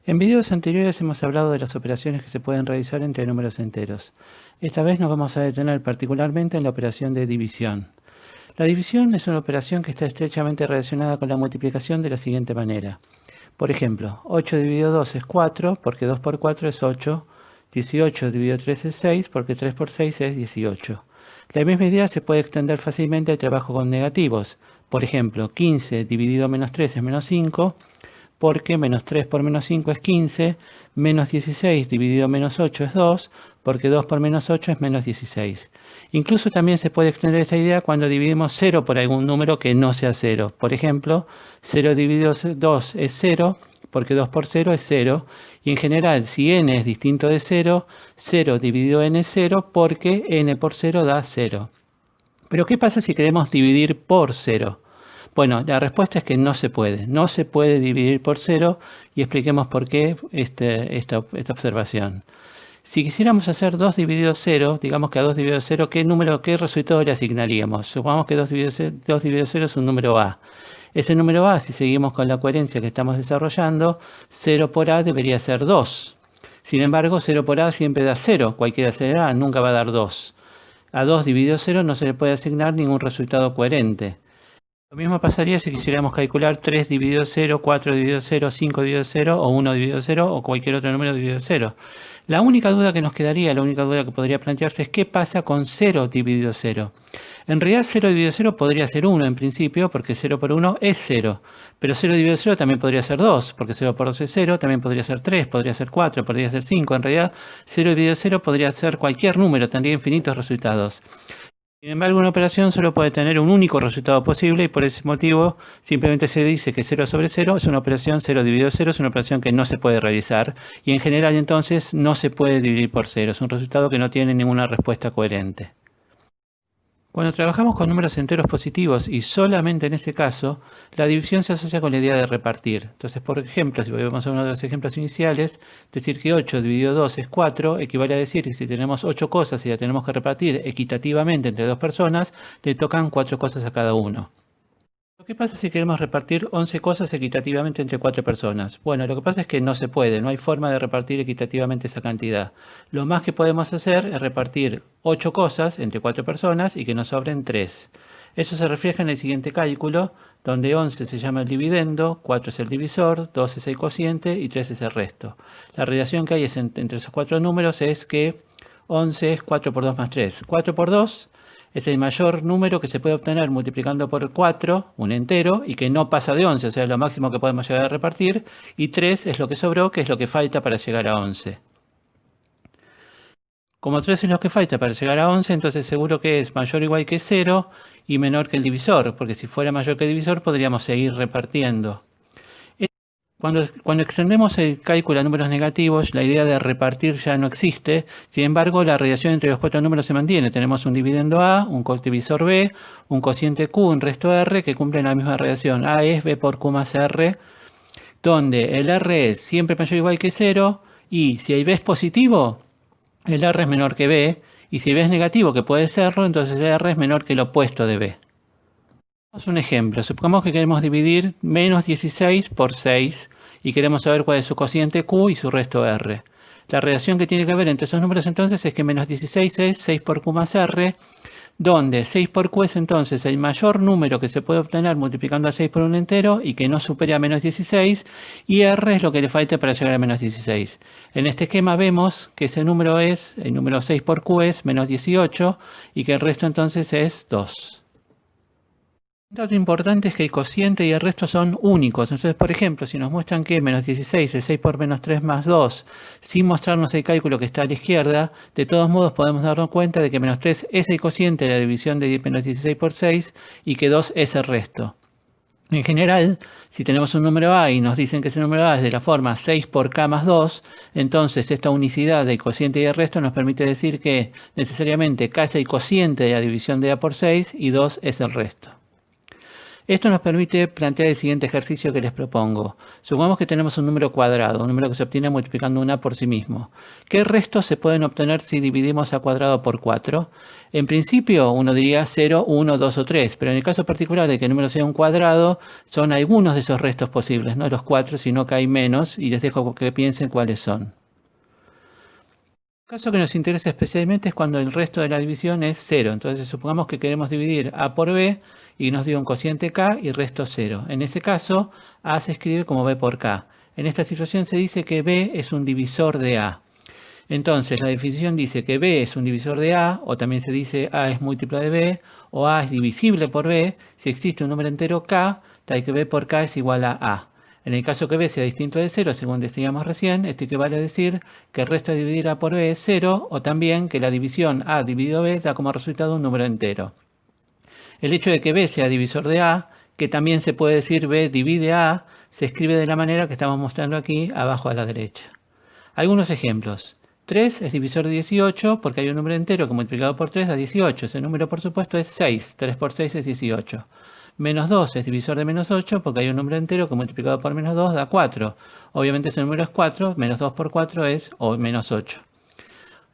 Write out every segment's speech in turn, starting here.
En videos anteriores hemos hablado de las operaciones que se pueden realizar entre números enteros. Esta vez nos vamos a detener particularmente en la operación de división. La división es una operación que está estrechamente relacionada con la multiplicación de la siguiente manera. Por ejemplo, 8 dividido 2 es 4, porque 2 por 4 es 8. 18 dividido 3 es 6, porque 3 por 6 es 18. La misma idea se puede extender fácilmente al trabajo con negativos. Por ejemplo, 15 dividido menos 3 es menos 5, porque menos 3 por menos 5 es 15, menos 16 dividido menos 8 es 2, porque 2 por menos 8 es menos 16. Incluso también se puede extender esta idea cuando dividimos 0 por algún número que no sea 0. Por ejemplo, 0 dividido 2 es 0, porque 2 por 0 es 0. Y en general, si n es distinto de 0, 0 dividido n es 0, porque n por 0 da 0. Pero ¿qué pasa si queremos dividir por 0? Bueno, la respuesta es que no se puede. No se puede dividir por 0 y expliquemos por qué esta observación. Si quisiéramos hacer 2 dividido 0, digamos que a 2 dividido 0, ¿qué resultado le asignaríamos? Supongamos que 2 dividido 0 es un número A. Ese número A, si seguimos con la coherencia que estamos desarrollando, 0 por A debería ser 2. Sin embargo, 0 por A siempre da 0. Cualquiera sea A, nunca va a dar 2. A 2 dividido 0 no se le puede asignar ningún resultado coherente. Lo mismo pasaría si quisiéramos calcular 3 dividido 0, 4 dividido 0, 5 dividido 0 o 1 dividido 0 o cualquier otro número dividido 0. La única duda que nos quedaría, la única duda que podría plantearse es qué pasa con 0 dividido 0. En realidad 0 dividido 0 podría ser 1 en principio porque 0 por 1 es 0. Pero 0 dividido 0 también podría ser 2 porque 0 por 2 es 0, también podría ser 3, podría ser 4, podría ser 5. En realidad 0 dividido 0 podría ser cualquier número, tendría infinitos resultados. Sin embargo, una operación solo puede tener un único resultado posible y por ese motivo simplemente se dice que 0 sobre 0 es una operación, 0 dividido 0 es una operación que no se puede realizar y en general entonces no se puede dividir por 0, es un resultado que no tiene ninguna respuesta coherente. Cuando trabajamos con números enteros positivos y solamente en ese caso, la división se asocia con la idea de repartir. Entonces, por ejemplo, si volvemos a uno de los ejemplos iniciales, decir que 8 dividido 2 es 4 equivale a decir que si tenemos 8 cosas y las tenemos que repartir equitativamente entre dos personas, le tocan 4 cosas a cada uno. ¿Qué pasa si queremos repartir 11 cosas equitativamente entre 4 personas? Bueno, lo que pasa es que no se puede, no hay forma de repartir equitativamente esa cantidad. Lo más que podemos hacer es repartir 8 cosas entre 4 personas y que nos sobren 3. Eso se refleja en el siguiente cálculo, donde 11 se llama el dividendo, 4 es el divisor, 2 es el cociente y 3 es el resto. La relación que hay entre esos 4 números es que 11 es 4 por 2 más 3. 4 por 2 es el mayor número que se puede obtener multiplicando por 4, un entero, y que no pasa de 11, o sea, lo máximo que podemos llegar a repartir, y 3 es lo que sobró, que es lo que falta para llegar a 11. Como 3 es lo que falta para llegar a 11, entonces seguro que es mayor o igual que 0 y menor que el divisor, porque si fuera mayor que el divisor podríamos seguir repartiendo. Cuando extendemos el cálculo a números negativos, la idea de repartir ya no existe. Sin embargo, la relación entre los 4 números se mantiene. Tenemos un dividendo A, un codivisor B, un cociente Q, un resto R que cumplen la misma relación. A es B por Q más R, donde el R es siempre mayor o igual que 0 y si el B es positivo, el R es menor que B. Y si B es negativo, que puede serlo, entonces el R es menor que el opuesto de B. Vamos a un ejemplo. Supongamos que queremos dividir menos 16 por 6 y queremos saber cuál es su cociente Q y su resto R. La relación que tiene que haber entre esos números entonces es que menos 16 es 6 por Q más R, donde 6 por Q es entonces el mayor número que se puede obtener multiplicando a 6 por un entero y que no supere a menos 16, y R es lo que le falta para llegar a menos 16. En este esquema vemos que ese número es, el número 6 por Q es menos 18 y que el resto entonces es 2. Un dato importante es que el cociente y el resto son únicos. Entonces, por ejemplo, si nos muestran que menos 16 es 6 por menos 3 más 2, sin mostrarnos el cálculo que está a la izquierda, de todos modos podemos darnos cuenta de que menos 3 es el cociente de la división de menos 16 por 6 y que 2 es el resto. En general, si tenemos un número A y nos dicen que ese número A es de la forma 6 por K más 2, entonces esta unicidad del cociente y el resto nos permite decir que necesariamente K es el cociente de la división de A por 6 y 2 es el resto. Esto nos permite plantear el siguiente ejercicio que les propongo. Supongamos que tenemos un número cuadrado, un número que se obtiene multiplicando una por sí mismo. ¿Qué restos se pueden obtener si dividimos a cuadrado por 4? En principio uno diría 0, 1, 2 o 3, pero en el caso particular de que el número sea un cuadrado, son algunos de esos restos posibles, no los 4, sino que hay menos, y les dejo que piensen cuáles son. El caso que nos interesa especialmente es cuando el resto de la división es 0. Entonces supongamos que queremos dividir a por b y nos dio un cociente k y resto 0. En ese caso, a se escribe como b por k. En esta situación se dice que b es un divisor de a. Entonces la definición dice que b es un divisor de a, o también se dice a es múltiplo de b, o a es divisible por b si existe un número entero k, tal que b por k es igual a a. En el caso que b sea distinto de 0, según decíamos recién, esto equivale a decir que el resto de dividir a por b es 0, o también que la división a dividido b da como resultado un número entero. El hecho de que b sea divisor de a, que también se puede decir b divide a, se escribe de la manera que estamos mostrando aquí abajo a la derecha. Algunos ejemplos. 3 es divisor de 18 porque hay un número entero que multiplicado por 3 da 18. Ese número, por supuesto, es 6. 3 por 6 es 18. Menos 2 es divisor de menos 8 porque hay un número entero que multiplicado por menos 2 da 4. Obviamente ese número es 4, menos 2 por 4 es menos 8.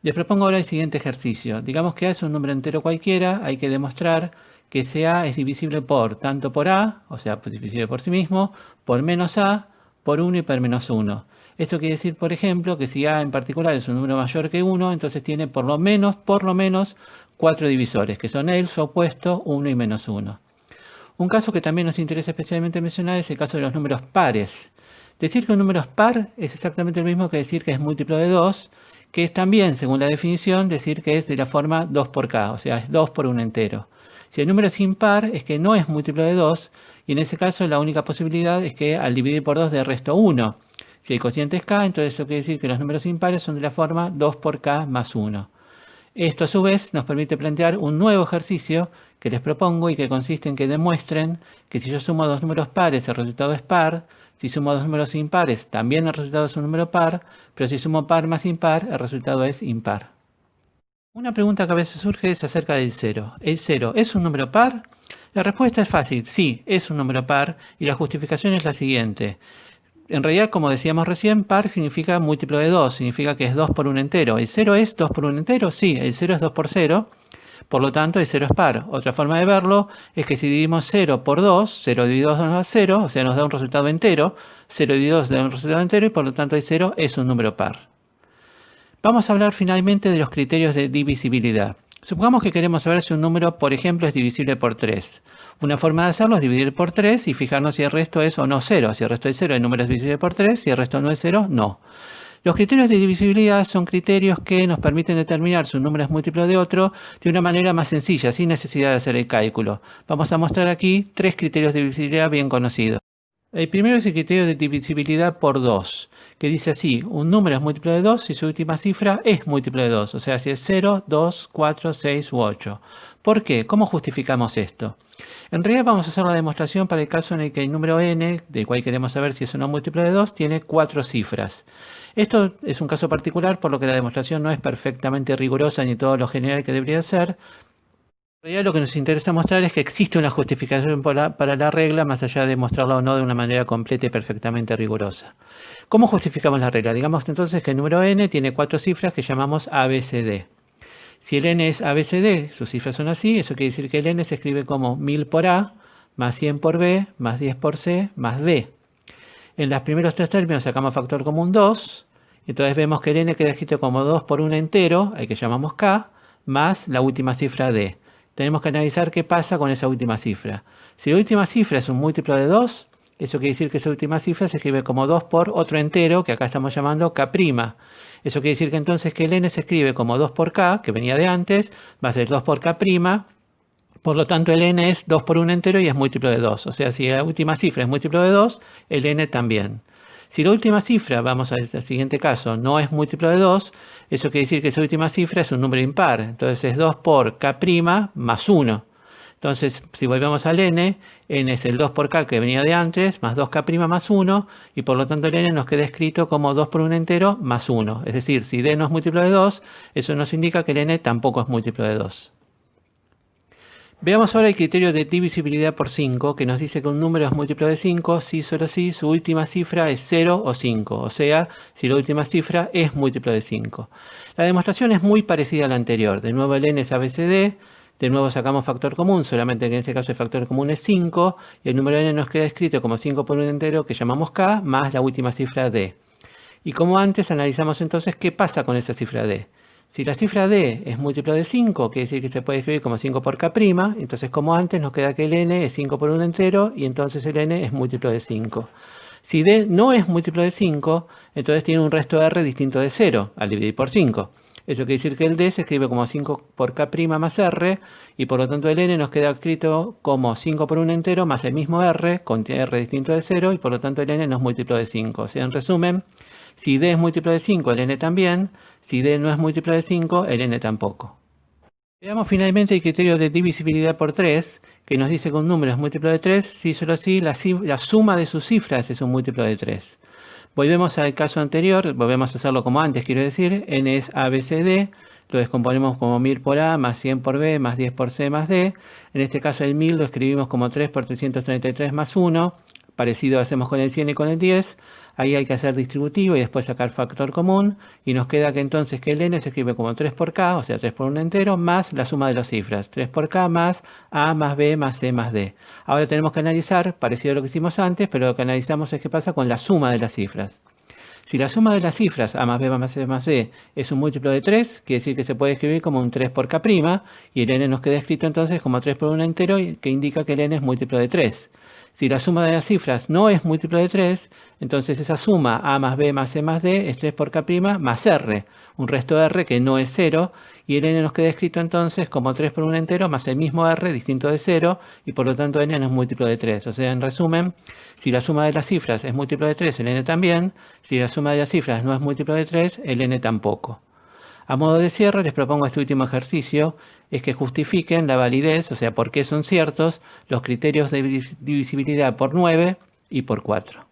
Les propongo ahora el siguiente ejercicio. Digamos que A es un número entero cualquiera, hay que demostrar que ese A es divisible por tanto por A, o sea, divisible por sí mismo, por menos A, por 1 y por menos 1. Esto quiere decir, por ejemplo, que si A en particular es un número mayor que 1, entonces tiene por lo menos 4 divisores, que son su opuesto, 1 y menos 1. Un caso que también nos interesa especialmente mencionar es el caso de los números pares. Decir que un número es par es exactamente lo mismo que decir que es múltiplo de 2, que es también, según la definición, decir que es de la forma 2 por k, o sea, es 2 por un entero. Si el número es impar, es que no es múltiplo de 2, y en ese caso la única posibilidad es que al dividir por 2 dé resto 1. Si el cociente es k, entonces eso quiere decir que los números impares son de la forma 2 por k más 1. Esto a su vez nos permite plantear un nuevo ejercicio que les propongo y que consiste en que demuestren que si yo sumo dos números pares el resultado es par, si sumo dos números impares también el resultado es un número par, pero si sumo par más impar el resultado es impar. Una pregunta que a veces surge es acerca del 0. ¿El 0 es un número par? La respuesta es fácil, sí, es un número par y la justificación es la siguiente. En realidad, como decíamos recién, par significa múltiplo de 2, significa que es 2 por un entero. ¿El 0 es 2 por un entero? Sí, el 0 es 2 por 0, por lo tanto el 0 es par. Otra forma de verlo es que si dividimos 0 por 2, 0 dividido 2 nos da 0, o sea, nos da un resultado entero. 0 dividido 2 da un resultado entero y por lo tanto el 0 es un número par. Vamos a hablar finalmente de los criterios de divisibilidad. Supongamos que queremos saber si un número, por ejemplo, es divisible por 3. Una forma de hacerlo es dividir por 3 y fijarnos si el resto es o no 0. Si el resto es 0, el número es divisible por 3. Si el resto no es 0, no. Los criterios de divisibilidad son criterios que nos permiten determinar si un número es múltiplo de otro de una manera más sencilla, sin necesidad de hacer el cálculo. Vamos a mostrar aquí 3 criterios de divisibilidad bien conocidos. El primero es el criterio de divisibilidad por 2, que dice así: un número es múltiplo de 2 si su última cifra es múltiplo de 2, o sea, si es 0, 2, 4, 6 u 8. ¿Por qué? ¿Cómo justificamos esto? En realidad vamos a hacer la demostración para el caso en el que el número n, del cual queremos saber si es o no múltiplo de 2, tiene 4 cifras. Esto es un caso particular, por lo que la demostración no es perfectamente rigurosa ni todo lo general que debería ser. En realidad lo que nos interesa mostrar es que existe una justificación para la regla, más allá de mostrarla o no de una manera completa y perfectamente rigurosa. ¿Cómo justificamos la regla? Digamos entonces que el número n tiene 4 cifras que llamamos ABCD. Si el n es ABCD, sus cifras son así, eso quiere decir que el n se escribe como 1000 por A, más 100 por B, más 10 por C, más D. En los primeros 3 términos sacamos factor común 2, entonces vemos que el n queda escrito como 2 por un entero, al que llamamos K, más la última cifra D. Tenemos que analizar qué pasa con esa última cifra. Si la última cifra es un múltiplo de 2, eso quiere decir que esa última cifra se escribe como 2 por otro entero, que acá estamos llamando K'. Eso quiere decir que entonces que el n se escribe como 2 por K, que venía de antes, va a ser 2 por K', por lo tanto el n es 2 por un entero y es múltiplo de 2. O sea, si la última cifra es múltiplo de 2, el n también. Si la última cifra, vamos al siguiente caso, no es múltiplo de 2, eso quiere decir que esa última cifra es un número impar. Entonces es 2 por K' más 1. Entonces, si volvemos al n es el 2 por k que venía de antes, más 2k' más 1, y por lo tanto el n nos queda escrito como 2 por un entero más 1. Es decir, si d no es múltiplo de 2, eso nos indica que el n tampoco es múltiplo de 2. Veamos ahora el criterio de divisibilidad por 5, que nos dice que un número es múltiplo de 5 si solo si su última cifra es 0 o 5, o sea, si la última cifra es múltiplo de 5. La demostración es muy parecida a la anterior. De nuevo el n es ABCD, de nuevo sacamos factor común, solamente que en este caso el factor común es 5, y el número n nos queda escrito como 5 por un entero que llamamos k, más la última cifra d. Y como antes, analizamos entonces qué pasa con esa cifra d. Si la cifra d es múltiplo de 5, quiere decir que se puede escribir como 5 por k', entonces como antes nos queda que el n es 5 por un entero y entonces el n es múltiplo de 5. Si d no es múltiplo de 5, entonces tiene un resto r distinto de 0 al dividir por 5. Eso quiere decir que el d se escribe como 5 por k' más r, y por lo tanto el n nos queda escrito como 5 por un entero más el mismo r, con r distinto de 0, y por lo tanto el n no es múltiplo de 5. O sea, en resumen, si d es múltiplo de 5, el n también. Si d no es múltiplo de 5, el n tampoco. Veamos finalmente el criterio de divisibilidad por 3, que nos dice que un número es múltiplo de 3 si solo si la suma de sus cifras es un múltiplo de 3. Volvemos al caso anterior, volvemos a hacerlo como antes, quiero decir, n es ABCD, lo descomponemos como 1000 por A, más 100 por B, más 10 por C, más D. En este caso el 1000 lo escribimos como 3 por 333 más 1, parecido hacemos con el 100 y con el 10. Ahí hay que hacer distributivo y después sacar factor común, y nos queda que entonces que el n se escribe como 3 por k, o sea 3 por un entero, más la suma de las cifras, 3 por k más a más b más c más d. Ahora tenemos que analizar, parecido a lo que hicimos antes, pero lo que analizamos es qué pasa con la suma de las cifras. Si la suma de las cifras a más b más c más d es un múltiplo de 3, quiere decir que se puede escribir como un 3 por k', y el n nos queda escrito entonces como 3 por un entero, que indica que el n es múltiplo de 3. Si la suma de las cifras no es múltiplo de 3, entonces esa suma a más b más c más d es 3 por k' más r, un resto de r que no es 0, y el n nos queda escrito entonces como 3 por un entero más el mismo r distinto de 0, y por lo tanto n no es múltiplo de 3. O sea, en resumen, si la suma de las cifras es múltiplo de 3, el n también. Si la suma de las cifras no es múltiplo de 3, el n tampoco. A modo de cierre, les propongo este último ejercicio, es que justifiquen la validez, o sea, por qué son ciertos los criterios de divisibilidad por 9 y por 4.